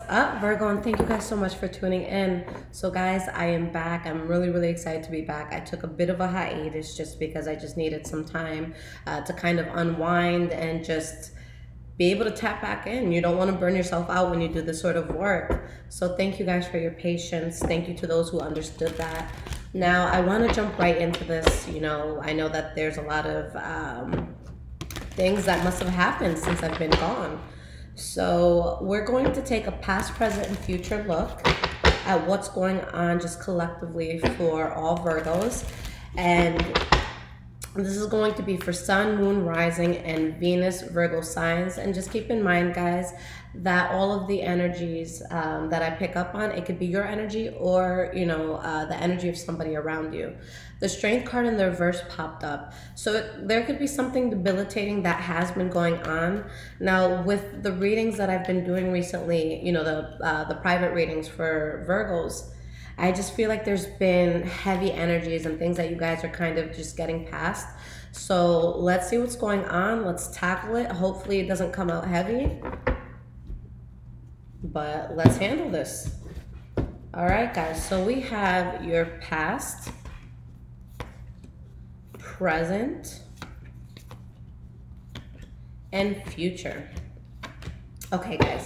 Up, Virgo, and thank you guys so much for tuning in. So guys, I am back. I'm really excited to be back. I took a bit of a hiatus just because I just needed some time to kind of unwind and just be able to tap back in. You don't want to burn yourself out when you do this sort of work. So thank you guys for your patience. Thank you to those who understood that. Now I want to jump right into this. I know that there's a lot of things that must have happened since I've been gone. So we're going to take a past, present, and future look at what's going on just collectively for all Virgos. And this is going to be for Sun, Moon, Rising, and Venus Virgo signs. And just keep in mind, guys, that all of the energies that I pick up on, it could be your energy or, the energy of somebody around you. The Strength card in the reverse popped up. So there could be something debilitating that has been going on. Now, with the readings that I've been doing recently, the private readings for Virgos, I just feel like there's been heavy energies and things that you guys are kind of just getting past. So let's see what's going on. Let's tackle it. Hopefully it doesn't come out heavy, but let's handle this. All right, guys. So we have your past, present, and future. Okay, guys.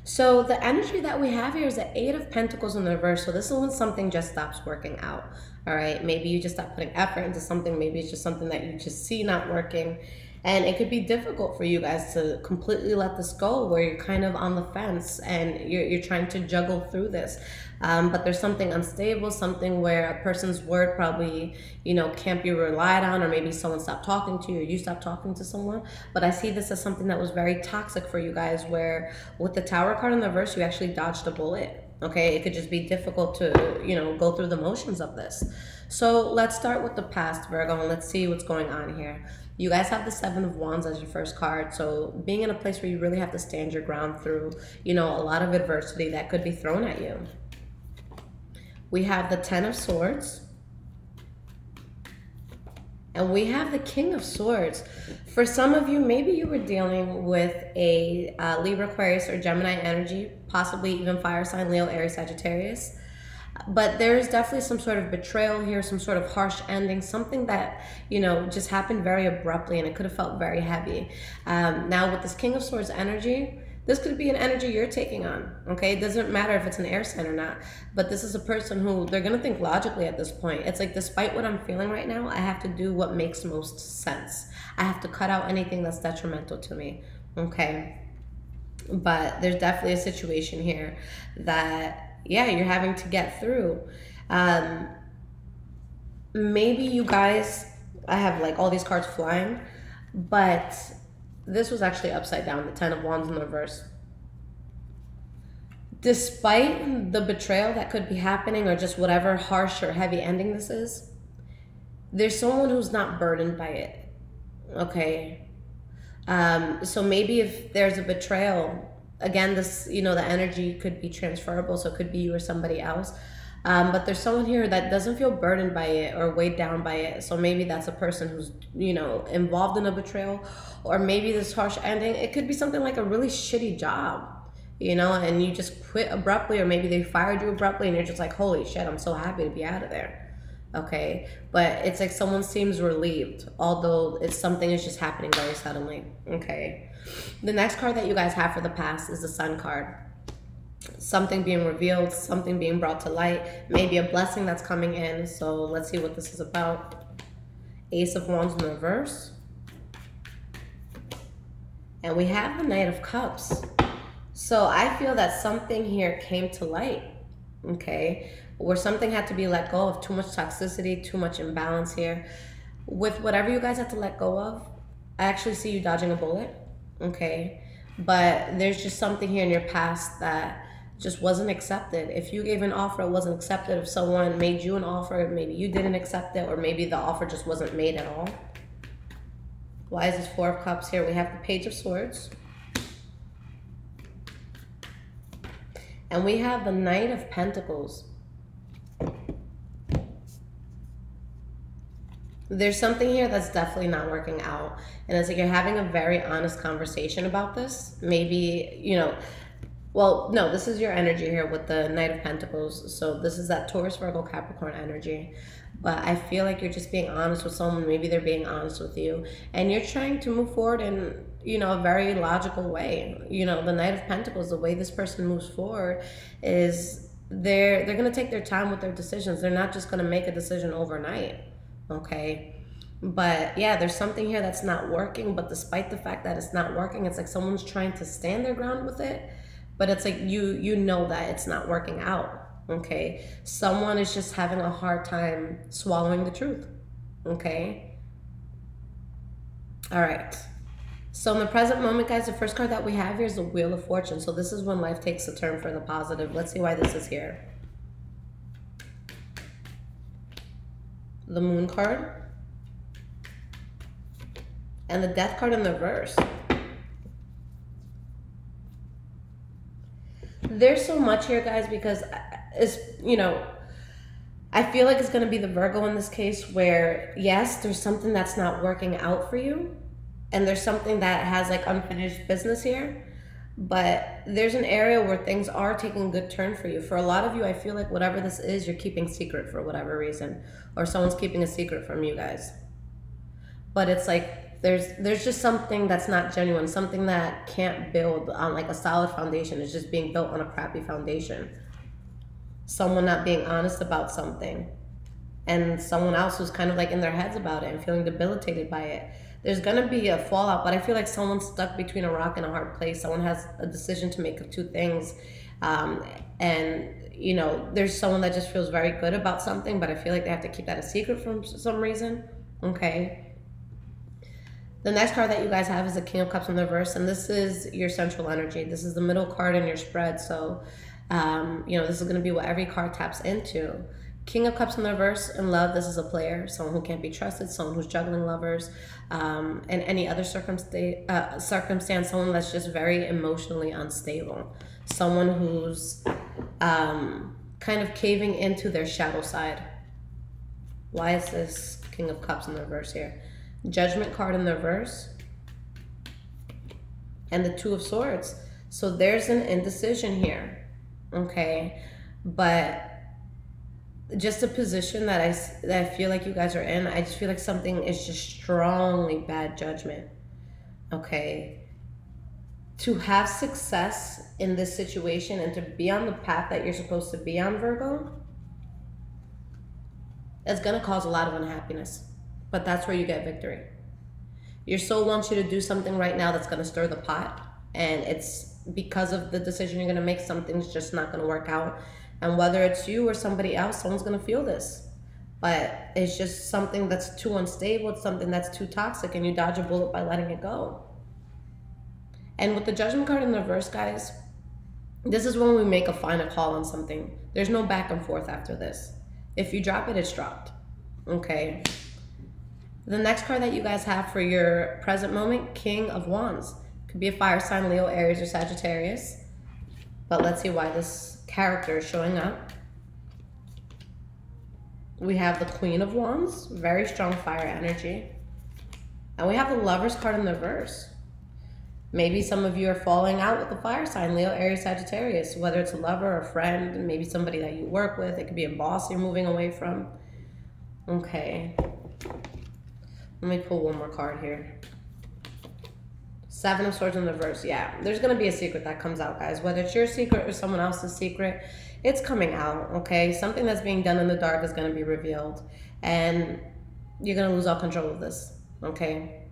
So the energy that we have here is the Eight of Pentacles in the reverse. So this is when something just stops working out. All right. Maybe you just stop putting effort into something. Maybe it's just something that you just see not working. And it could be difficult for you guys to completely let this go, where you're kind of on the fence and you're trying to juggle through this. But there's something unstable, something where a person's word probably, can't be relied on, or maybe someone stopped talking to you or you stopped talking to someone. But I see this as something that was very toxic for you guys, where with the Tower card in the reverse, you actually dodged a bullet. Okay, it could just be difficult to, go through the motions of this. So let's start with the past, Virgo, and let's see what's going on here. You guys have the Seven of Wands as your first card. So being in a place where you really have to stand your ground through, a lot of adversity that could be thrown at you. We have the Ten of Swords. And we have the King of Swords. For some of you, maybe you were dealing with a Libra, Aquarius, or Gemini energy, possibly even fire sign, Leo, Aries, Sagittarius. But there's definitely some sort of betrayal here, some sort of harsh ending, something that, just happened very abruptly, and it could have felt very heavy. Now, with this King of Swords energy, this could be an energy you're taking on, okay? It doesn't matter if it's an air sign or not, but this is a person who, they're gonna think logically at this point. It's like, despite what I'm feeling right now, I have to do what makes most sense. I have to cut out anything that's detrimental to me, okay? But there's definitely a situation here that, yeah, you're having to get through. Maybe you guys, I have like all these cards flying, but this was actually upside down, the Ten of Wands in the reverse. Despite the betrayal that could be happening, or just whatever harsh or heavy ending this is, there's someone who's not burdened by it, okay? So maybe if there's a betrayal, again, this, the energy could be transferable, so it could be you or somebody else. But there's someone here that doesn't feel burdened by it or weighed down by it. So maybe that's a person who's, involved in a betrayal, or maybe this harsh ending. It could be something like a really shitty job, and you just quit abruptly, or maybe they fired you abruptly and you're just like, holy shit, I'm so happy to be out of there. Okay, but it's like someone seems relieved, although it's something is just happening very suddenly. Okay, the next card that you guys have for the past is the Sun card. Something being revealed, something being brought to light, maybe a blessing that's coming in. So let's see what this is about. Ace of Wands in reverse. And we have the Knight of Cups. So I feel that something here came to light, okay? Where something had to be let go of, too much toxicity, too much imbalance here. With whatever you guys had to let go of, I actually see you dodging a bullet, okay? But there's just something here in your past that just wasn't accepted. If you gave an offer, it wasn't accepted. If someone made you an offer, maybe you didn't accept it, or maybe the offer just wasn't made at all. Why is this Four of Cups here? We have the Page of Swords. And we have the Knight of Pentacles. There's something here that's definitely not working out. And it's like you're having a very honest conversation about this. Maybe, Well, no, this is your energy here with the Knight of Pentacles. So this is that Taurus, Virgo, Capricorn energy. But I feel like you're just being honest with someone. Maybe they're being honest with you. And you're trying to move forward in, you know, a very logical way. You know, the Knight of Pentacles, the way this person moves forward is they're going to take their time with their decisions. They're not just going to make a decision overnight. Okay? But yeah, there's something here that's not working. But despite the fact that it's not working, it's like someone's trying to stand their ground with it. But it's like you know that it's not working out. Okay, someone is just having a hard time swallowing the truth. Okay, all right. So in the present moment, guys, the first card that we have here is the Wheel of Fortune. So this is when life takes a turn for the positive. Let's see why this is here. The Moon card and the Death card in the reverse. There's so much here, guys, because it's, you know, I feel like it's going to be the Virgo in this case where, yes, there's something that's not working out for you. And there's something that has like unfinished business here. But there's an area where things are taking a good turn for you. For a lot of you, I feel like whatever this is, you're keeping secret for whatever reason. Or someone's keeping a secret from you guys. But it's like, there's just something that's not genuine, something that can't build on like a solid foundation. It's just being built on a crappy foundation. Someone not being honest about something, and someone else who's kind of like in their heads about it and feeling debilitated by it. There's gonna be a fallout, but I feel like someone's stuck between a rock and a hard place. Someone has a decision to make of two things, and you know, there's someone that just feels very good about something, but I feel like they have to keep that a secret for some reason. Okay. The next card that you guys have is the King of Cups in the reverse, and this is your central energy. This is the middle card in your spread, so you know, this is going to be what every card taps into. King of Cups in the reverse, in love, this is a player, someone who can't be trusted, someone who's juggling lovers, and any other circumstance, someone that's just very emotionally unstable, someone who's kind of caving into their shadow side. Why is this King of Cups in the reverse here? Judgment card in the reverse and the Two of Swords. So there's an indecision here, okay? But just a position that I feel like you guys are in, I just feel like something is just strongly bad judgment, okay? To have success in this situation and to be on the path that you're supposed to be on, Virgo, it's gonna cause a lot of unhappiness. But that's where you get victory. Your soul wants you to do something right now that's going to stir the pot. And it's because of the decision you're going to make, something's just not going to work out. And whether it's you or somebody else, someone's going to feel this. But it's just something that's too unstable. It's something that's too toxic. And you dodge a bullet by letting it go. And with the Judgment card in the reverse, guys, this is when we make a final call on something. There's no back and forth after this. If you drop it, it's dropped. Okay? The next card that you guys have for your present moment, King of Wands. Could be a fire sign, Leo, Aries, or Sagittarius. But let's see why this character is showing up. We have the Queen of Wands, very strong fire energy. And we have the Lover's card in the reverse. Maybe some of you are falling out with the fire sign, Leo, Aries, Sagittarius. Whether it's a lover or a friend, maybe somebody that you work with. It could be a boss you're moving away from. Okay. Let me pull one more card here. Seven of Swords in the reverse. Yeah, there's going to be a secret that comes out, guys. Whether it's your secret or someone else's secret, it's coming out, okay? Something that's being done in the dark is going to be revealed. And you're going to lose all control of this, okay?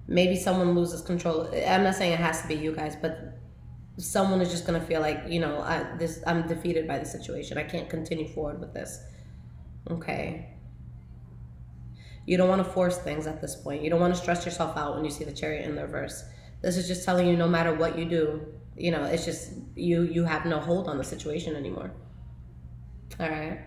Maybe someone loses control. I'm not saying it has to be you guys, but someone is just going to feel like, you know, I'm defeated by the situation. I can't continue forward with this. Okay. You don't want to force things at this point. You don't want to stress yourself out when you see the Chariot in the reverse. This is just telling you no matter what you do, you know, it's just you have no hold on the situation anymore. All right.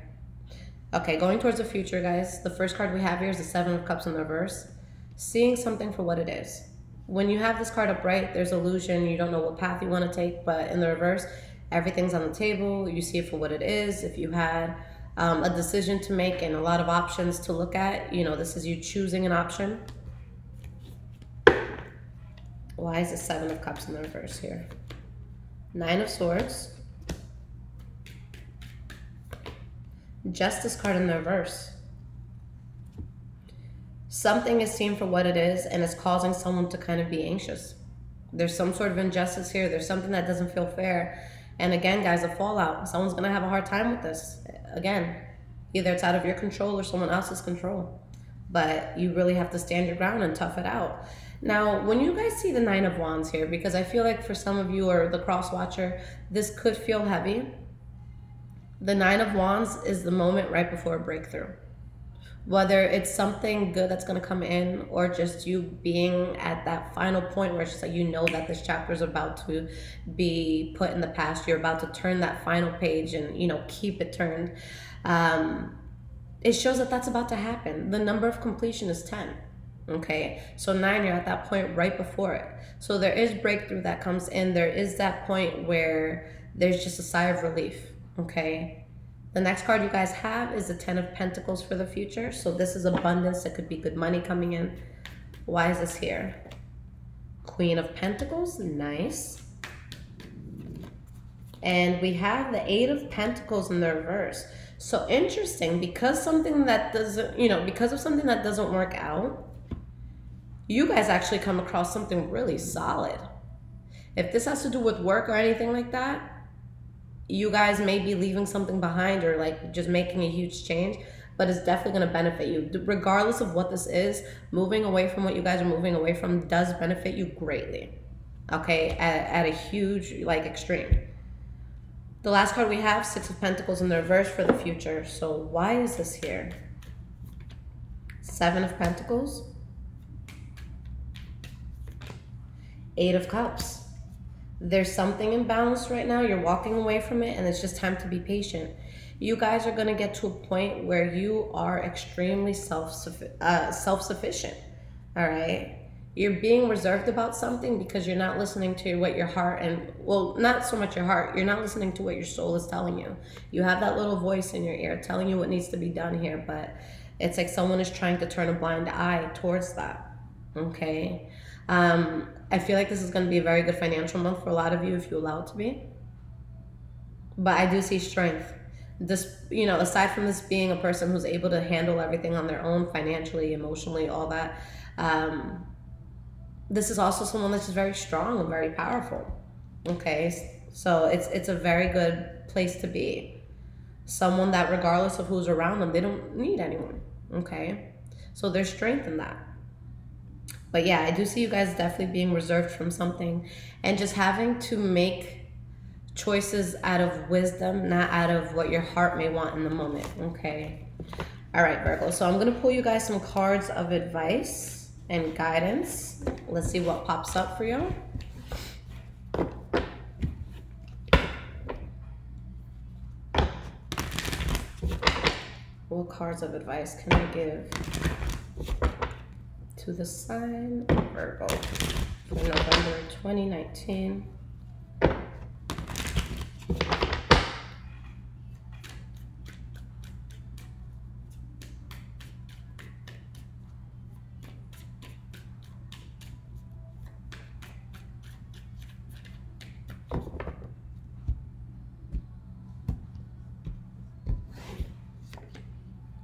Okay, going towards the future, guys. The first card we have here is the Seven of Cups in the reverse. Seeing something for what it is. When you have this card upright, there's illusion. You don't know what path you want to take, but in the reverse, everything's on the table. You see it for what it is. If you had a decision to make and a lot of options to look at, you know, this is you choosing an option. Why is the Seven of Cups in the reverse here? Nine of Swords. Justice card in the reverse. Something is seen for what it is, and it's causing someone to kind of be anxious. There's some sort of injustice here. There's something that doesn't feel fair. And again, guys, a fallout. Someone's going to have a hard time with this. Again, either it's out of your control or someone else's control. But you really have to stand your ground and tough it out. Now, when you guys see the Nine of Wands here, because I feel like for some of you or the cross watcher, this could feel heavy. The Nine of Wands is the moment right before a breakthrough. Whether it's something good that's going to come in or just you being at that final point where it's just like you know that this chapter is about to be put in the past. You're about to turn that final page and, you know, keep it turned. It shows that that's about to happen. The number of completion is 10. Okay, so 9, you're at that point right before it. So there is breakthrough that comes in. There is that point where there's just a sigh of relief. Okay. The next card you guys have is the 10 of Pentacles for the future. So this is abundance. It could be good money coming in. Why is this here? Queen of Pentacles. Nice. And we have the 8 of Pentacles in the reverse. So interesting, because something that doesn't, you know, because of something that doesn't work out, you guys actually come across something really solid. If this has to do with work or anything like that, you guys may be leaving something behind or like just making a huge change, but it's definitely going to benefit you. Regardless of what this is, moving away from what you guys are moving away from does benefit you greatly. Okay, at a huge like extreme. The last card we have, 6 of Pentacles in the reverse for the future. So why is this here? 7 of Pentacles. 8 of Cups. There's something imbalanced right now. You're walking away from it and it's just time to be patient. You guys are going to get to a point where you are extremely self-sufficient. All right. You're being reserved about something because you're not listening to what your heart and, well, not so much your heart. You're not listening to what your soul is telling you. You have that little voice in your ear telling you what needs to be done here, but it's like someone is trying to turn a blind eye towards that. Okay. I feel like this is going to be a very good financial month for a lot of you if you allow it to be. But I do see strength. This, you know, aside from this being a person who's able to handle everything on their own, financially, emotionally, all that, this is also someone that's just very strong and very powerful. Okay, so it's a very good place to be. Someone that regardless of who's around them, they don't need anyone. Okay, so there's strength in that. But yeah, I do see you guys definitely being reserved from something and just having to make choices out of wisdom, not out of what your heart may want in the moment. Okay. All right, Virgo. So I'm going to pull you guys some cards of advice and guidance. Let's see what pops up for you. What cards of advice can I give to the sign of Virgo for November 2019?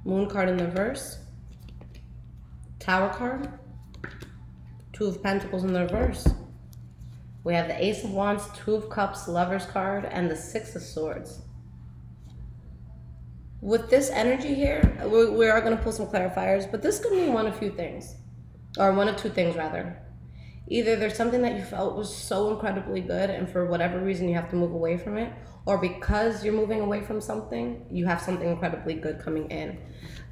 Moon card in the reverse. Tower card. 2 of Pentacles in the reverse. We have the Ace of Wands, 2 of Cups, Lover's card, and the 6 of Swords. With this energy here, we are going to pull some clarifiers, but this could mean one of two things. Or one of two things, rather. Either there's something that you felt was so incredibly good, and for whatever reason you have to move away from it, or because you're moving away from something, you have something incredibly good coming in.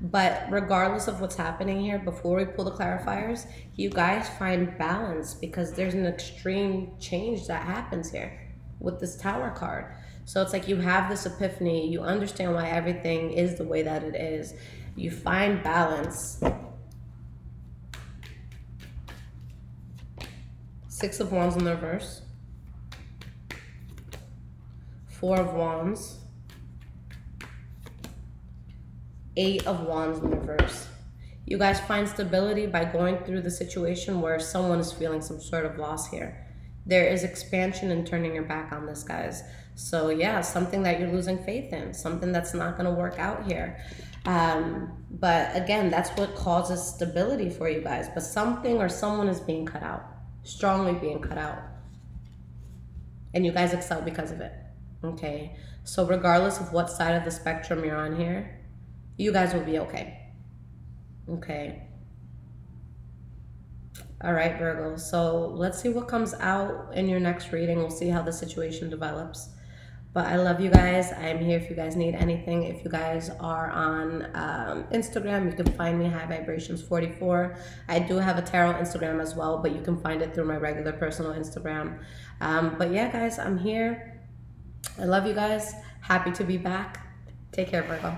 But regardless of what's happening here, before we pull the clarifiers, you guys find balance because there's an extreme change that happens here with this Tower card. So it's like you have this epiphany, you understand why everything is the way that it is. You find balance. 6 of Wands in the reverse. 4 of Wands. 8 of Wands in reverse. You guys find stability by going through the situation where someone is feeling some sort of loss here. There is expansion and turning your back on this, guys. So yeah, something that you're losing faith in, something that's not going to work out here. But again, that's what causes stability for you guys. But something or someone is being cut out, strongly being cut out. And you guys excel because of it. Okay. So regardless of what side of the spectrum you're on here, you guys will be okay. Okay. All right, Virgo. So let's see what comes out in your next reading. We'll see how the situation develops. But I love you guys. I am here if you guys need anything. If you guys are on Instagram, you can find me, High Vibrations 44. I do have a tarot Instagram as well, but you can find it through my regular personal Instagram. But yeah, guys, I'm here. I love you guys. Happy to be back. Take care, Virgo.